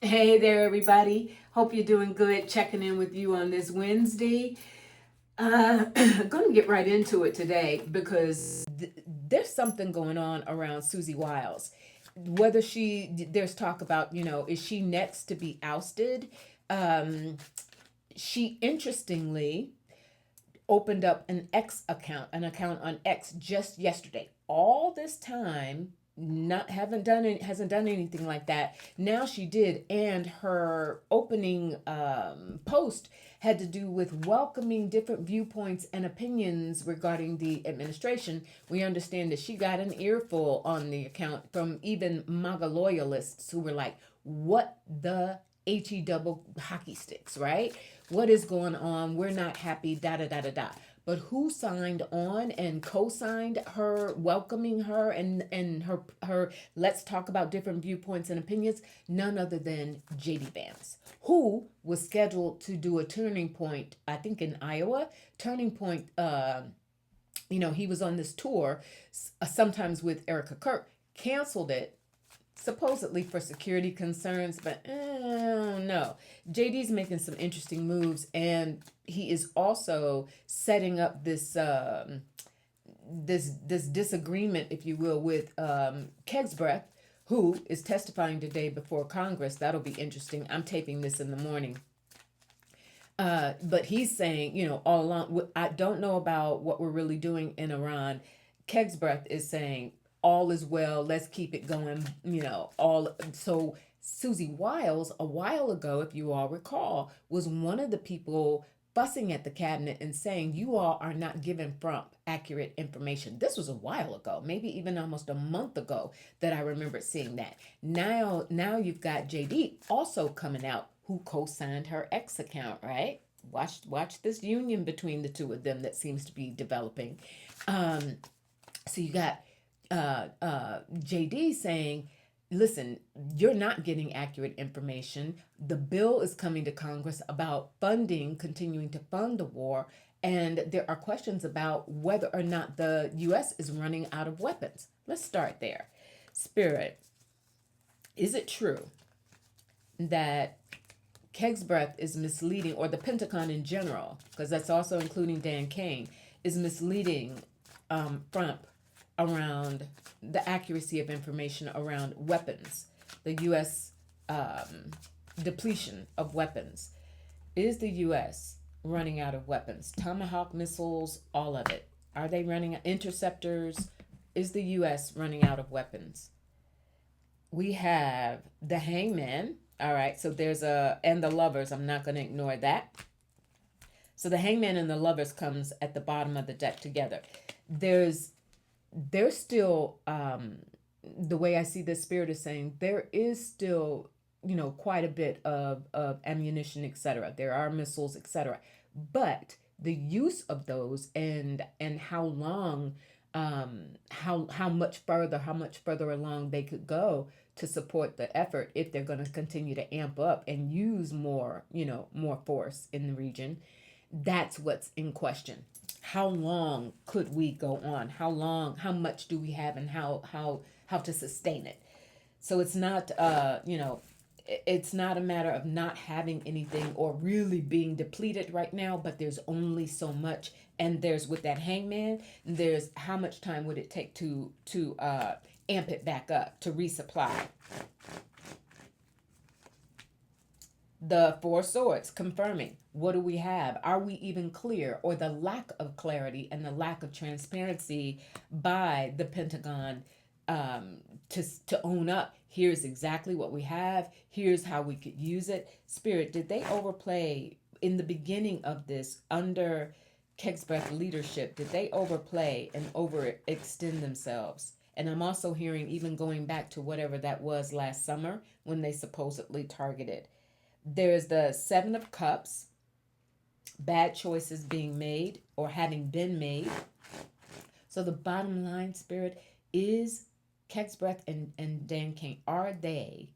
Hey there, everybody. Hope you're doing good. Checking in with you on this Wednesday. Going to get right into it today because there's something going on around Susie Wiles. Whether there's talk about, is she next to be ousted? Um, she interestingly opened up an account on X just yesterday. All this time, not haven't done it, hasn't done anything like that. Now she did, and her opening post had to do with welcoming different viewpoints and opinions regarding the administration. We understand that she got an earful on the account from even MAGA loyalists who were like, "What the he double hockey sticks, right? What is going on? We're not happy, da da da da da." But who signed on and co-signed her welcoming her and her let's talk about different viewpoints and opinions? None other than JD Vance, who was scheduled to do a turning point, I think in Iowa. Turning point, he was on this tour, sometimes with Erica Kirk, canceled it supposedly for security concerns, but no. JD's making some interesting moves, and he is also setting up this disagreement, if you will, with Kegsbreath, who is testifying today before Congress. That'll be interesting. I'm taping this in the morning. But he's saying, all along, I don't know about what we're really doing in Iran. Kegsbreath is saying, all is well, let's keep it going, all. So Susie Wiles, a while ago, if you all recall, was one of the people fussing at the cabinet and saying, you all are not giving Trump accurate information. This was a while ago, maybe even almost a month ago that I remember seeing that. Now you've got JD also coming out, who co-signed her X account, right? Watch this union between the two of them that seems to be developing. So you got JD saying, listen, you're not getting accurate information. The bill is coming to Congress about funding, continuing to fund the war. And there are questions about whether or not the U.S. is running out of weapons. Let's start there. Spirit, is it true that Kegsbreath is misleading, or the Pentagon in general, because that's also including Dan Kane, is misleading Trump around the accuracy of information around weapons, the U.S. Depletion of weapons? Is the U.S. running out of weapons? Tomahawk missiles, all of it. Are they running interceptors? Is the U.S. running out of weapons? We have the hangman. All right, so and the lovers. I'm not going to ignore that. So the hangman and the lovers comes at the bottom of the deck together. There's still, the way I see this, Spirit is saying, there is still, quite a bit of ammunition, etc. There are missiles, etc. But the use of those and how long, how much further along they could go to support the effort, if they're going to continue to amp up and use more force in the region. That's what's in question. How long could we go on? How much do we have, and how to sustain it? So it's not, it's not a matter of not having anything or really being depleted right now, but there's only so much. And there's, with that hangman, there's how much time would it take to amp it back up, to resupply. The Four Swords confirming, what do we have? Are we even clear? Or the lack of clarity and the lack of transparency by the Pentagon, to own up. Here's exactly what we have. Here's how we could use it. Spirit, did they overplay in the beginning of this under Kegsbreath leadership? Did they overplay and overextend themselves? And I'm also hearing, even going back to whatever that was last summer when they supposedly targeted. There's the Seven of Cups, bad choices being made or having been made. So the bottom line, Spirit, is Kegsbreath and Dan Kane, are they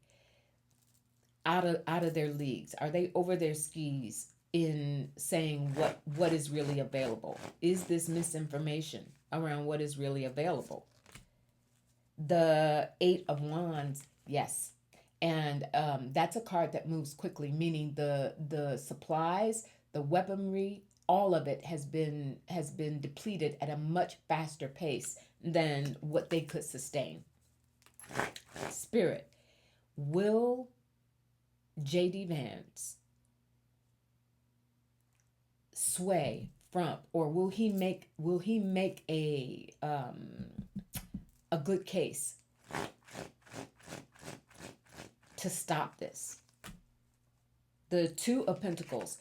out of their leagues? Are they over their skis in saying what is really available? Is this misinformation around what is really available? The Eight of Wands, yes. And that's a card that moves quickly, meaning the supplies, the weaponry, all of it has been depleted at a much faster pace than what they could sustain. Spirit, will JD Vance sway from, or will he make a good case to stop this? The Two of Pentacles.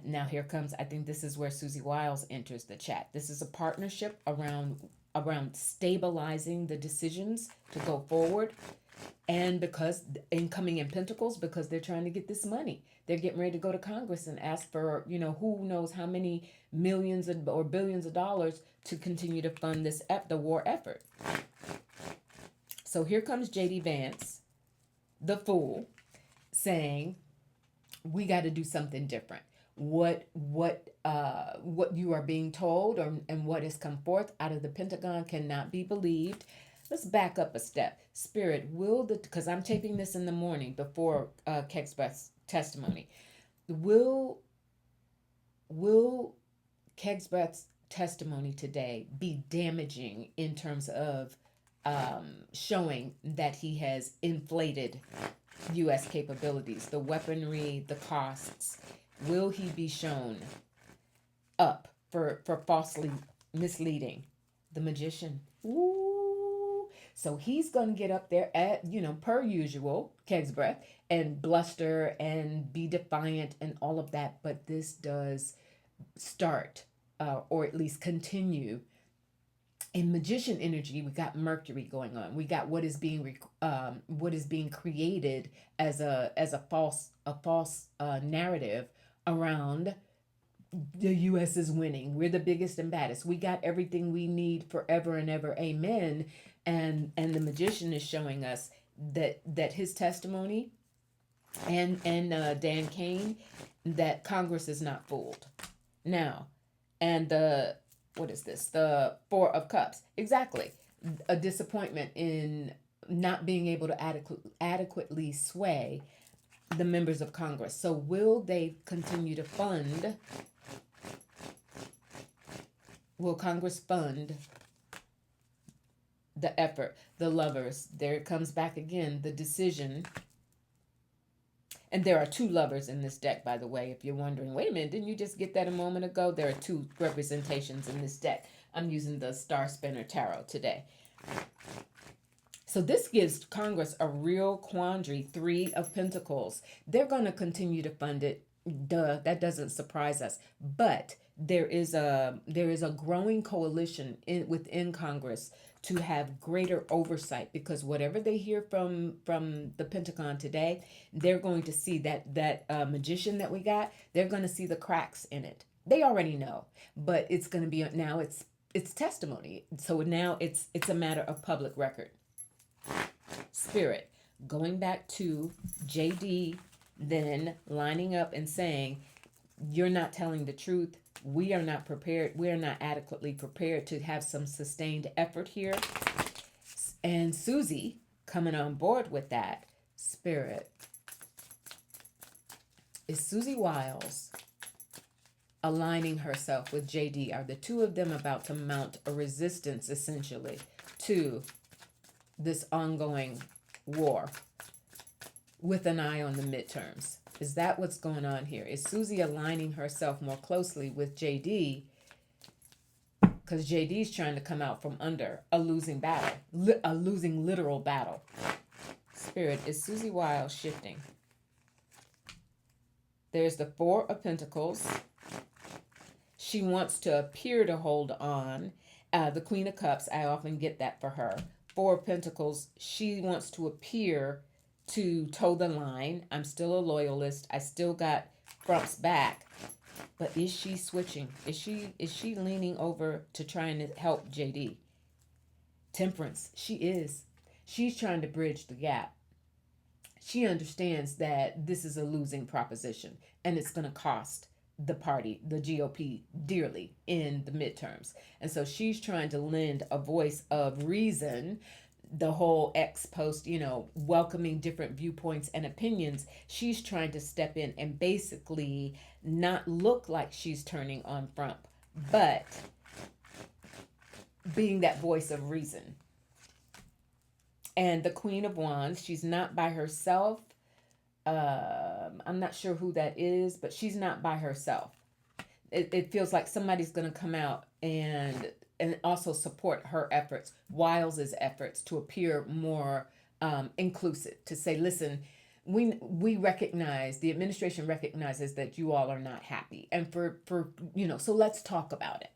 Now here comes, I think this is where Susie Wiles enters the chat. This is a partnership around stabilizing the decisions to go forward. And because incoming in Pentacles, because they're trying to get this money. They're getting ready to go to Congress and ask for, who knows how many millions or billions of dollars to continue to fund the war effort. So here comes JD Vance, the fool, saying, we got to do something different. What you are being told, and what has come forth out of the Pentagon cannot be believed. Let's back up a step. Spirit, because I'm taping this in the morning before Kegsbeth's testimony. Will Kegsbeth's testimony today be damaging in terms of showing that he has inflated U.S. capabilities, the weaponry, the costs? Will he be shown up for falsely misleading the magician? Ooh. So he's going to get up there at, per usual, Kegsbreath, and bluster and be defiant and all of that. But this does start, or at least continue. In magician energy, we got Mercury going on. We got what is being created as a false narrative around the U.S. is winning. We're the biggest and baddest. We got everything we need forever and ever. Amen. And the magician is showing us that his testimony and Dan Kane, that Congress is not fooled. Now, and what is this? The Four of Cups. Exactly. A disappointment in not being able to adequately sway the members of Congress. So will they continue to fund? Will Congress fund the effort? The Lovers. There it comes back again. The decision. And there are two Lovers in this deck, by the way, if you're wondering, wait a minute, didn't you just get that a moment ago? There are two representations in this deck. I'm using the Star Spinner Tarot today. So this gives Congress a real quandary. Three of Pentacles. They're going to continue to fund it. Duh, that doesn't surprise us. But there is a growing coalition within Congress to have greater oversight, because whatever they hear from the Pentagon today, they're going to see that magician that we got. They're going to see the cracks in it. They already know, but it's going to be now. It's testimony. So now it's a matter of public record. Spirit, going back to JD, then lining up and saying, you're not telling the truth. We are not prepared. We are not adequately prepared to have some sustained effort here. And Susie coming on board with that. Spirit, is Susie Wiles aligning herself with JD? Are the two of them about to mount a resistance, essentially, to this ongoing war with an eye on the midterms? Is that what's going on here? Is Susie aligning herself more closely with JD? Because JD's trying to come out from under a losing battle, a losing literal battle. Spirit, is Susie Wiles shifting? There's the Four of Pentacles. She wants to appear to hold on. The Queen of Cups, I often get that for her. Four of Pentacles, she wants to appear to toe the line. I'm still a loyalist. I still got Trump's back. But is she switching? Is she leaning over to trying to help JD? Temperance, she is. She's trying to bridge the gap. She understands that this is a losing proposition, and it's going to cost the party, the GOP, dearly in the midterms. And so she's trying to lend a voice of reason, the whole X post, welcoming different viewpoints and opinions, she's trying to step in and basically not look like she's turning on Trump, but being that voice of reason. And the Queen of Wands, she's not by herself. I'm not sure who that is, but she's not by herself. It feels like somebody's going to come out and also support her efforts, Wiles's efforts to appear more inclusive, to say, listen, we recognize, the administration recognizes that you all are not happy, and for so let's talk about it.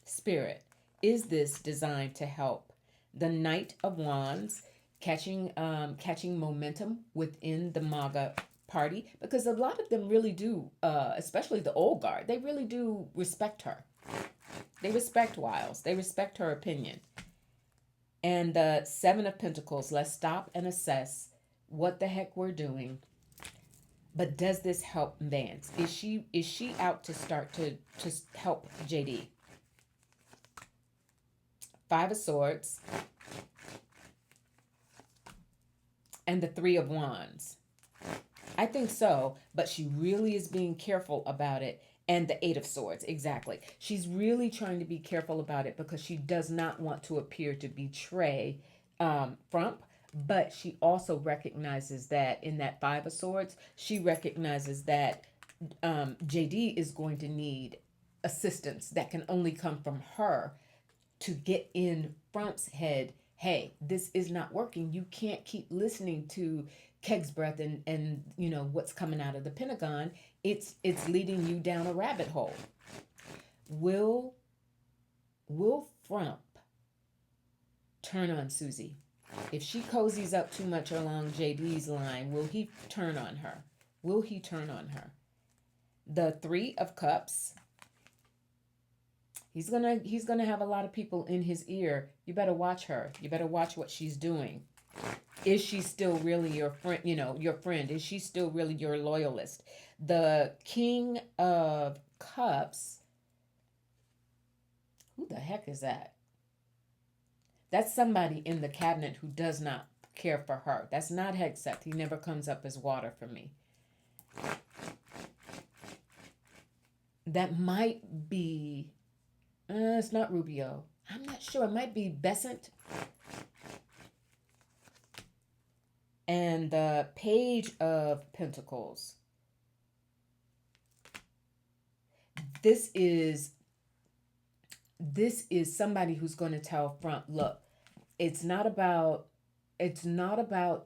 Spirit, is this designed to help? The Knight of Wands, catching momentum within the MAGA party, because a lot of them really do, especially the old guard, they really do respect her. They respect Wiles. They respect her opinion. And the Seven of Pentacles, let's stop and assess what the heck we're doing. But does this help Vance? Is she out to start to help JD? Five of Swords. And the Three of Wands. I think so, but she really is being careful about it. And the Eight of Swords, exactly. She's really trying to be careful about it because she does not want to appear to betray Trump. But she also recognizes that in that Five of Swords, she recognizes that JD is going to need assistance that can only come from her to get in Trump's head. Hey, this is not working. You can't keep listening to Keg's breath and what's coming out of the Pentagon. It's leading you down a rabbit hole. Will Trump turn on Susie? If she cozies up too much along JD's line, will he turn on her? Will he turn on her? The Three of Cups. He's gonna have a lot of people in his ear. You better watch her. You better watch what she's doing. Is she still really your friend? Your friend. Is she still really your loyalist? The King of Cups. Who the heck is that? That's somebody in the cabinet who does not care for her. That's not Hegseth. He never comes up as water for me. That might be... it's not Rubio. I'm not sure. It might be Besant. And the Page of Pentacles. This is somebody who's going to tell Trump, look, it's not about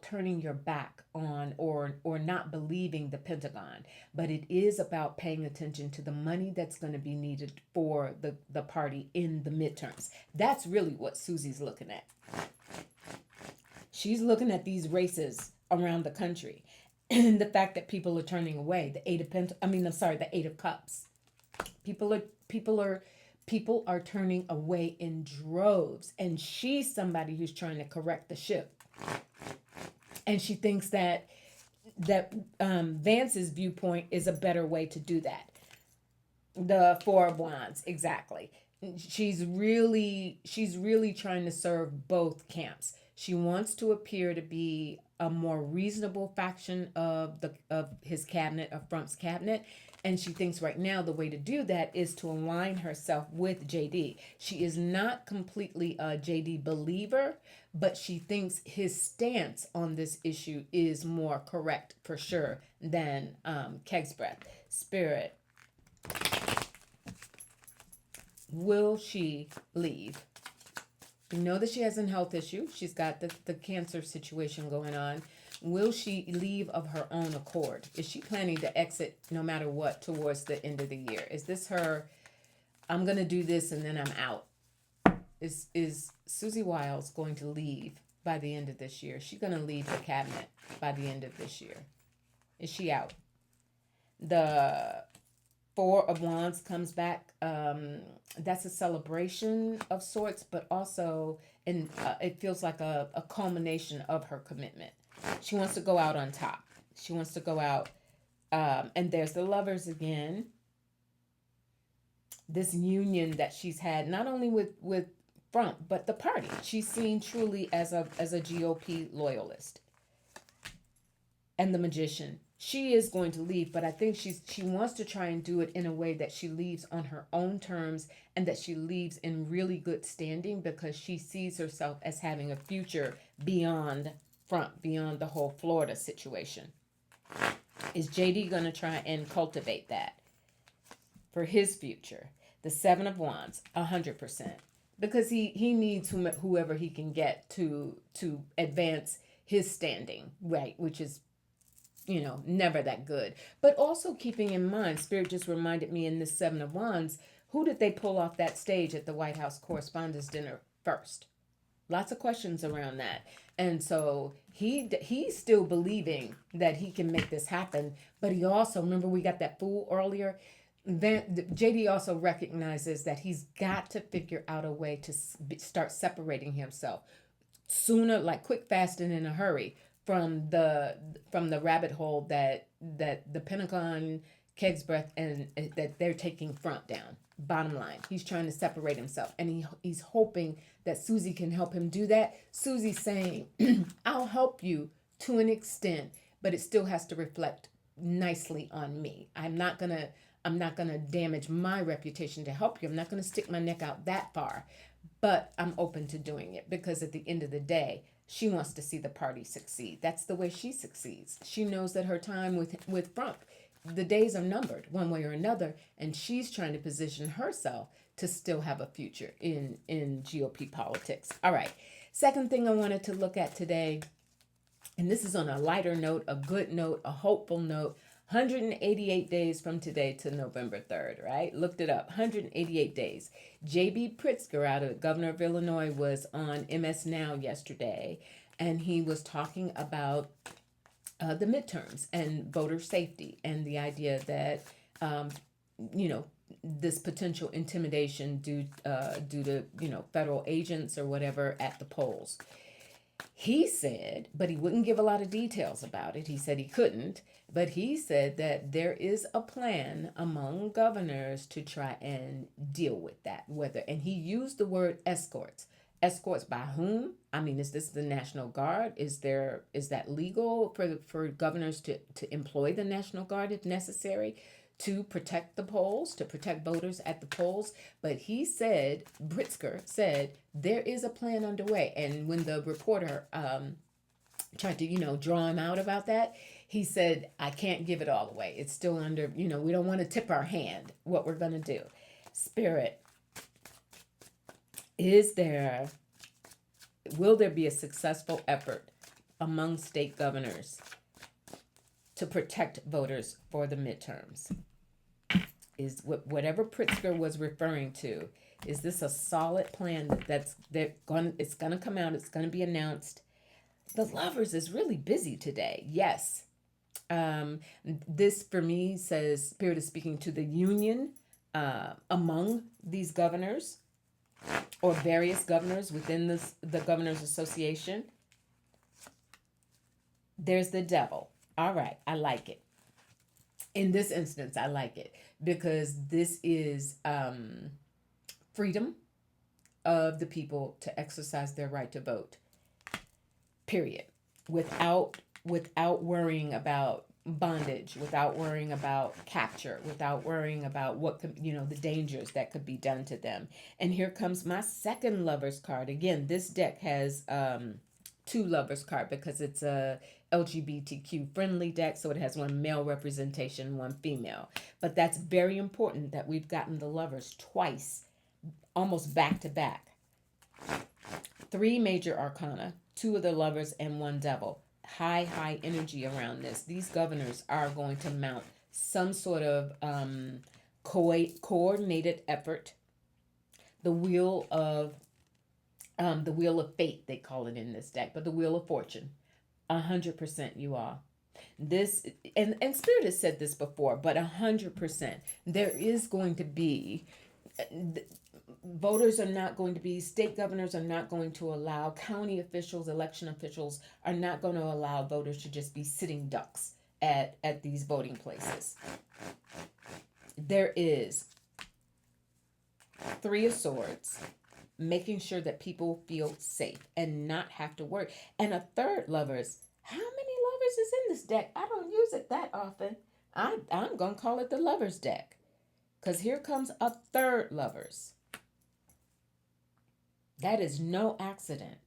turning your back on or not believing the Pentagon, but it is about paying attention to the money that's going to be needed for the party in the midterms. That's really what Susie's looking at. She's looking at these races around the country and the fact that people are turning away. The Eight of Cups. People are turning away in droves, and she's somebody who's trying to correct the ship. And she thinks that Vance's viewpoint is a better way to do that. The Four of Wands, exactly. She's really trying to serve both camps. She wants to appear to be a more reasonable faction of his cabinet, of Trump's cabinet. And she thinks right now the way to do that is to align herself with JD. She is not completely a JD believer, but she thinks his stance on this issue is more correct for sure than Keg's breath. Spirit, will she leave? We know that she has a health issue. She's got the cancer situation going on. Will she leave of her own accord? Is she planning to exit no matter what towards the end of the year? Is this her, I'm going to do this and then I'm out? Is Susie Wiles going to leave by the end of this year? Is she going to leave the cabinet by the end of this year? Is she out? The Four of Wands comes back. That's a celebration of sorts, but also it feels like a culmination of her commitment. She wants to go out on top. She wants to go out. And there's the Lovers again. This union that she's had, not only with front, but the party. She's seen truly as a GOP loyalist. And the magician. She is going to leave, but I think she wants to try and do it in a way that she leaves on her own terms and that she leaves in really good standing because she sees herself as having a future beyond beyond the whole Florida situation. Is JD going to try and cultivate that for his future? The Seven of Wands, 100%. Because he needs whoever he can get to advance his standing, right? Which is, never that good. But also keeping in mind, Spirit just reminded me in this Seven of Wands, who did they pull off that stage at the White House Correspondents' Dinner first? Lots of questions around that. And so he's still believing that he can make this happen. But he also, remember we got that fool earlier? JD also recognizes that he's got to figure out a way to start separating himself sooner, like quick, fast, and in a hurry from the rabbit hole that the Pentagon, Keg's Breath, and that they're taking front down. Bottom line, he's trying to separate himself, and he's hoping that Susie can help him do that. Susie's saying, "I'll help you to an extent, but it still has to reflect nicely on me. I'm not gonna damage my reputation to help you. I'm not gonna stick my neck out that far, but I'm open to doing it because at the end of the day, she wants to see the party succeed. That's the way she succeeds. She knows that her time with Trump, the days are numbered one way or another, and she's trying to position herself to still have a future in GOP politics. All right. Second thing I wanted to look at today, and this is on a lighter note, a good note, a hopeful note. 188 days from today to November 3rd, right? Looked it up. 188 days. J.B. Pritzker, out of Governor of Illinois, was on MS Now yesterday, and he was talking about the midterms and voter safety and the idea that, this potential intimidation due to, federal agents or whatever at the polls. He said, but he wouldn't give a lot of details about it. He said he couldn't, but he said that there is a plan among governors to try and deal with that. And he used the word escorts. Escorts by whom? I mean, is this the National Guard? Is that legal for governors to employ the National Guard if necessary to protect the polls, to protect voters at the polls? But he said, Pritzker said, there is a plan underway. And when the reporter tried to, draw him out about that, he said, I can't give it all away. It's still under, we don't want to tip our hand what we're going to do. Spirit, will there be a successful effort among state governors to protect voters for the midterms? Is whatever Pritzker was referring to, is this a solid plan it's going to come out, it's going to be announced? The Lovers is really busy today. Yes. This for me says Spirit is speaking to the union among these governors or various governors within the Governors Association. There's the devil. All right, I like it. In this instance, I like it because this is freedom of the people to exercise their right to vote. Period. Without worrying about bondage, without worrying about capture, without worrying about what could, the dangers that could be done to them. And here comes my second Lovers card. Again, this deck has two Lovers card because it's a LGBTQ friendly deck, so it has one male representation, one female. But that's very important that we've gotten the Lovers twice, almost back to back. 3 major arcana, 2 of the Lovers and 1 devil. High energy around this. These governors are going to mount some sort of coordinated effort. The wheel of fate, they call it in this deck, but the wheel of fortune. 100% you all. This and Spirit has said this before, but 100% there is going to be voters are not going to be, state governors are not going to allow, county officials, election officials are not going to allow voters to just be sitting ducks at these voting places. There is 3 of Swords, making sure that people feel safe and not have to work. And a third, Lovers. How many Lovers is in this deck? I don't use it that often. I'm going to call it the Lovers deck. Because here comes a third, Lovers. That is no accident.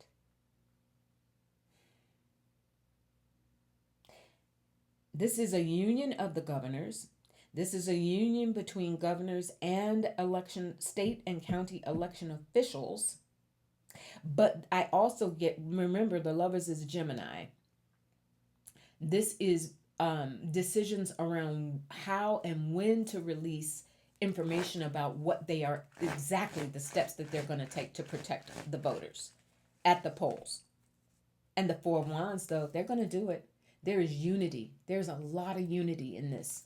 This is a union of the governors. This is a union between governors and state and county election officials. But I also remember the Lovers is Gemini. This is decisions around how and when to release information about what they are, exactly the steps that they're going to take to protect the voters at the polls. And the Four of Wands, though, they're going to do it. There is unity. There's a lot of unity in this.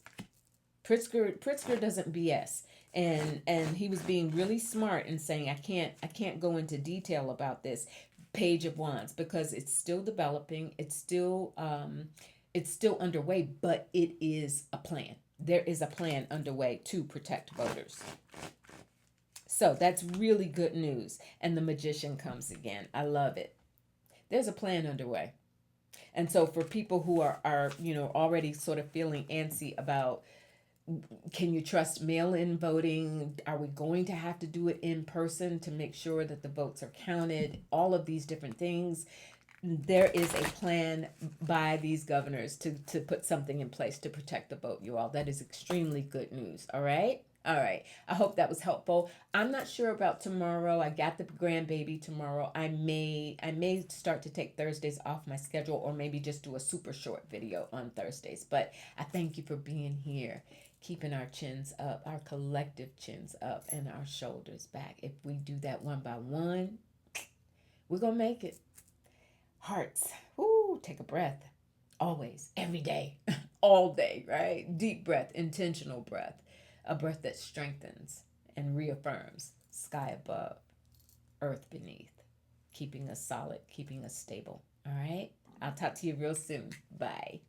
Pritzker doesn't BS, and he was being really smart in saying I can't go into detail about this Page of Wands because it's still developing. It's still underway, but it is a plan. There is a plan underway to protect voters. So that's really good news. And the Magician comes again. I love it. There's a plan underway. And so for people who are already sort of feeling antsy about, can you trust mail-in voting? Are we going to have to do it in person to make sure that the votes are counted? All of these different things. There is a plan by these governors to put something in place to protect the vote, you all. That is extremely good news. All right. I hope that was helpful. I'm not sure about tomorrow. I got the grandbaby tomorrow. I may start to take Thursdays off my schedule, or maybe just do a super short video on Thursdays. But I thank you for being here, keeping our chins up, our collective chins up, and our shoulders back. If we do that one by one, we're going to make it. Hearts, take a breath. Always, every day, all day, right? Deep breath, intentional breath. A breath that strengthens and reaffirms. Sky above, earth beneath. Keeping us solid, keeping us stable. All right? I'll talk to you real soon. Bye.